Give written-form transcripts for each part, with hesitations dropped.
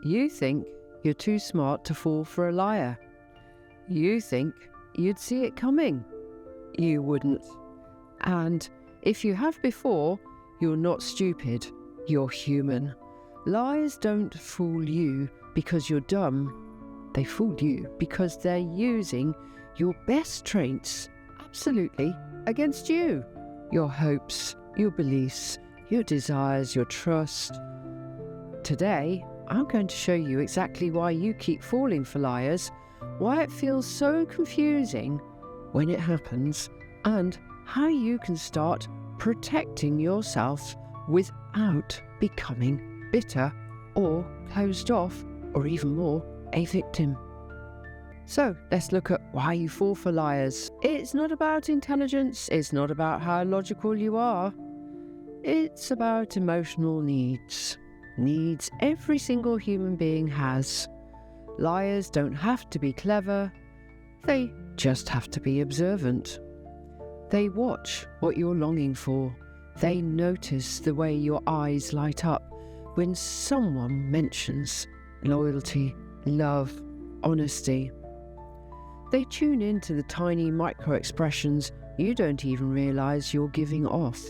You think you're too smart to fall for a liar. You think you'd see it coming. You wouldn't. And if you have before, you're not stupid, you're human. Lies don't fool you because you're dumb. They fool you because they're using your best traits absolutely against you. Your hopes, your beliefs, your desires, your trust. Today, I'm going to show you exactly why you keep falling for liars, why it feels so confusing when it happens, and how you can start protecting yourself without becoming bitter or closed off or even more a victim. So let's look at why you fall for liars. It's not about intelligence, it's not about how logical you are. It's about emotional needs. Needs every single human being has. Liars don't have to be clever, they just have to be observant. They watch what you're longing for. They notice the way your eyes light up when someone mentions loyalty, love, honesty. They tune into the tiny micro-expressions you don't even realise you're giving off.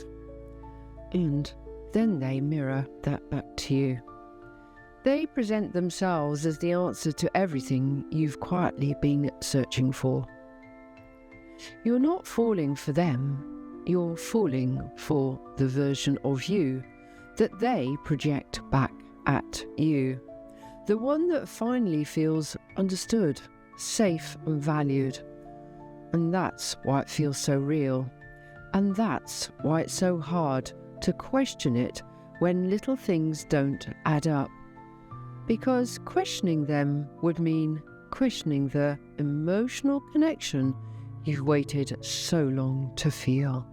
And then they mirror that back to you. They present themselves as the answer to everything you've quietly been searching for. You're not falling for them, you're falling for the version of you that they project back at you. The one that finally feels understood, safe and valued. And that's why it feels so real. And that's why it's so hard to question it when little things don't add up. Because questioning them would mean questioning the emotional connection you've waited so long to feel.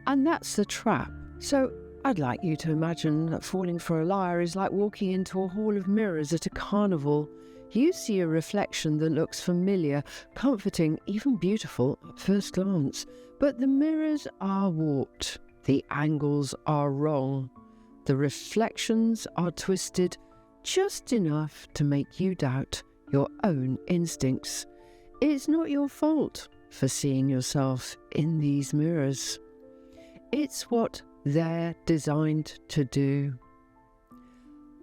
And that's the trap. So I'd like you to imagine that falling for a liar is like walking into a hall of mirrors at a carnival. You see a reflection that looks familiar, comforting, even beautiful at first glance. But the mirrors are warped. The angles are wrong. The reflections are twisted just enough to make you doubt your own instincts. It's not your fault for seeing yourself in these mirrors. It's what they're designed to do.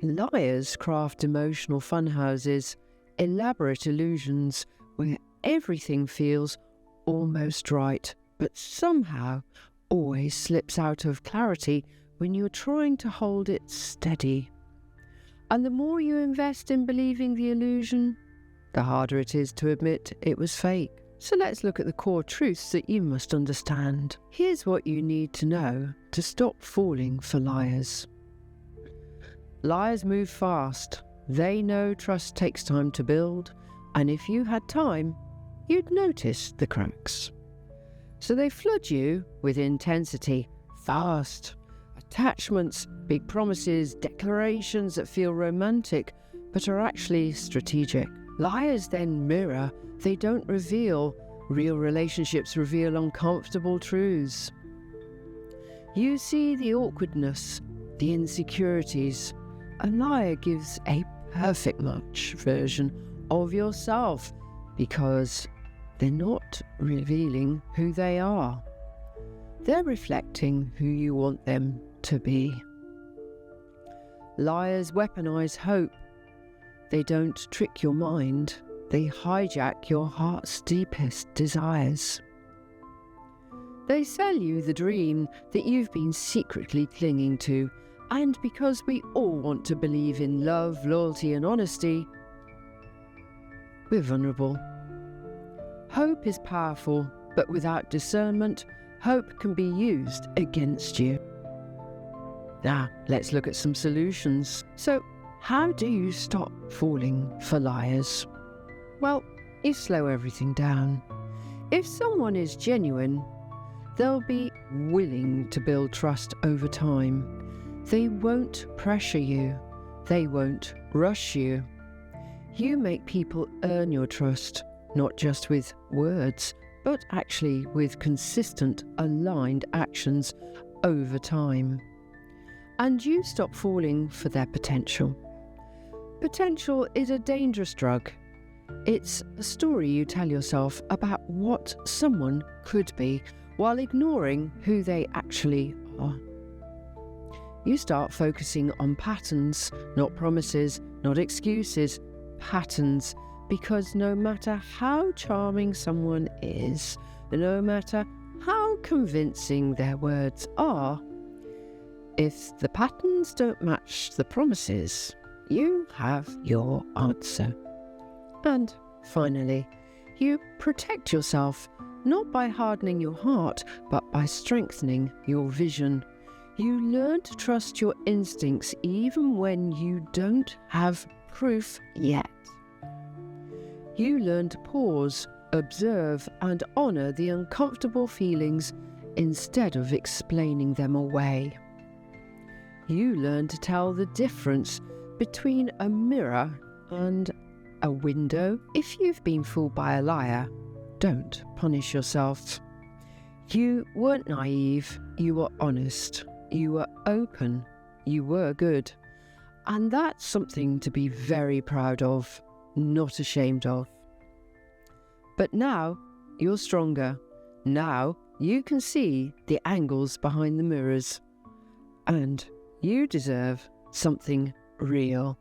Liars craft emotional funhouses, elaborate illusions where everything feels almost right, but somehow always slips out of clarity when you're trying to hold it steady. And the more you invest in believing the illusion, the harder it is to admit it was fake. So let's look at the core truths that you must understand. Here's what you need to know to stop falling for liars. Liars move fast. They know trust takes time to build, and if you had time, you'd notice the cracks. So they flood you with intensity, fast, attachments, big promises, declarations that feel romantic, but are actually strategic. Liars then mirror, they don't reveal. Real relationships reveal uncomfortable truths. You see the awkwardness, the insecurities. A liar gives a perfect match version of yourself because they're not revealing who they are. They're reflecting who you want them to be. Liars weaponize hope. They don't trick your mind. They hijack your heart's deepest desires. They sell you the dream that you've been secretly clinging to, and because we all want to believe in love, loyalty and honesty, we're vulnerable. Hope is powerful, but without discernment, hope can be used against you. Now, let's look at some solutions. So, how do you stop falling for liars? Well, you slow everything down. If someone is genuine, they'll be willing to build trust over time. They won't pressure you. They won't rush you. You make people earn your trust, not just with words, but actually with consistent, aligned actions over time. And you stop falling for their potential. Potential is a dangerous drug. It's a story you tell yourself about what someone could be while ignoring who they actually are. You start focusing on patterns, not promises, not excuses, patterns, because no matter how charming someone is, no matter how convincing their words are, if the patterns don't match the promises, you have your answer. And finally, you protect yourself, not by hardening your heart, but by strengthening your vision. You learn to trust your instincts even when you don't have proof yet. You learn to pause, observe, and honour the uncomfortable feelings instead of explaining them away. You learn to tell the difference between a mirror and a window. If you've been fooled by a liar, don't punish yourself. You weren't naive, you were honest, you were open, you were good. And that's something to be very proud of, not ashamed of. But now you're stronger. Now you can see the angles behind the mirrors. And you deserve something real.